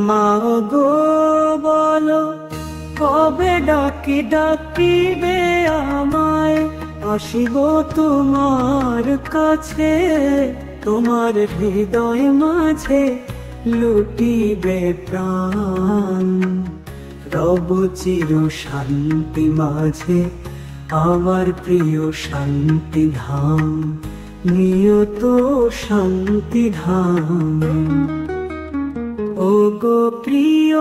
মাগো বলো কবে ডাকিবে আমায়, আসিব তোমার কাছে, তোমার হৃদয় মাঝে লুটিবে প্রাণ। রব চির শান্তি মাঝে আমার প্রিয় শান্তি ধাম, নিয়ত শান্তি ধাম। ও গো প্রিয়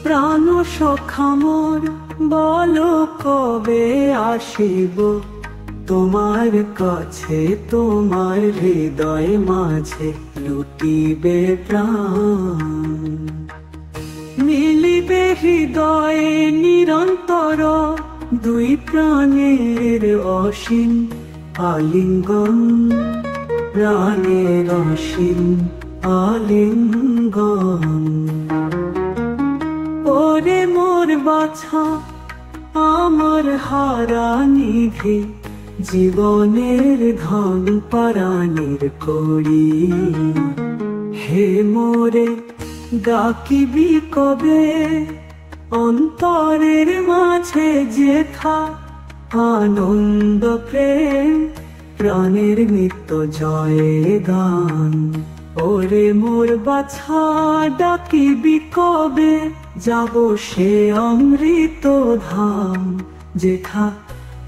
প্রাণ সখা মোর, বলো কবে আসিব তোমার কাছে, তোমার হৃদয় মাঝে লুটিবে প্রাণ। মিলিবে হৃদয়ে নিরন্তর দুই প্রাণের অসীম আলিঙ্গন, প্রাণের অসীম আলিঙ্গন। ওরে মোর বাছা আমার হারা নিধি, জীবনের ধন পরাণের করি, হে মোরে ডাকিবি কবে, অন্তরের মাঝে যেথা আনন্দ প্রেম, প্রাণের নিত্য জয়ে গান। ওরে মোর বাছা ডাকিবি কবে, যাব সে অমৃত ধাম, যেথা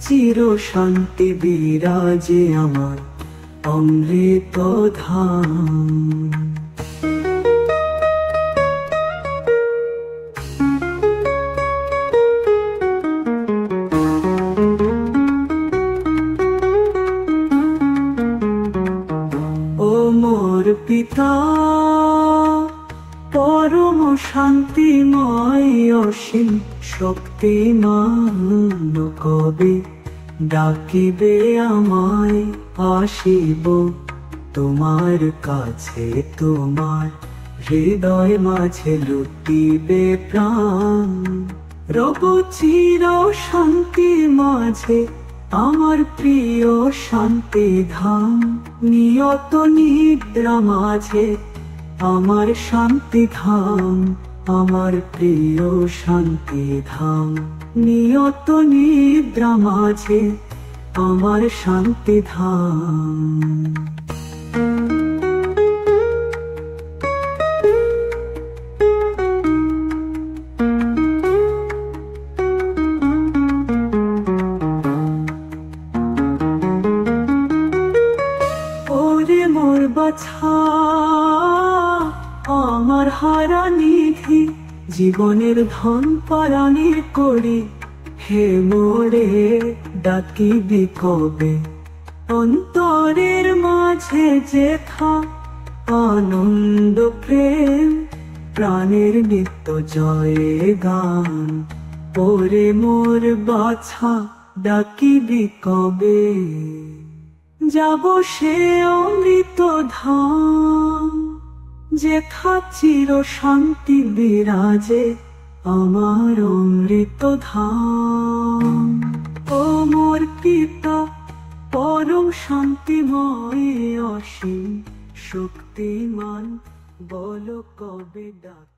চির শান্তি বিরাজে আমার অমৃত ধাম। ও মোর পিতা পরম শান্তিময় অসীম শক্তিমান, কবে ডাকিবে আমায়, আসিব তোমার কাছে, তোমার হৃদয় মাঝে লুটিবে প্রাণ। রব চির শান্তি মাঝে আমার প্রিয় শান্তি ধাম, নিয়ত নিদ্রা মাঝে আমার শান্তি ধাম, আমার প্রিয় শান্তি ধাম। নিয়ত নিদ্রা মাঝে আমার শান্তি ধাম। ওরে মোর বাছা আমার হারা নিধি, জীবনের ধন পরাণের করি, হে মোরে ডাকিবি কবে, অন্তরের মাঝে যেথা আনন্দ প্রেম, প্রাণের নিত্য জয়ে গান। ওরে মোর বাছা ডাকিবি কবে, যাব সে অমৃত ধাম, যেথা চির শান্তি বিরাজে আমার অমৃত ধাম। ও মোর পিতা পরম শান্তিময় অসীম শক্তিমান, বলো কবে ডাক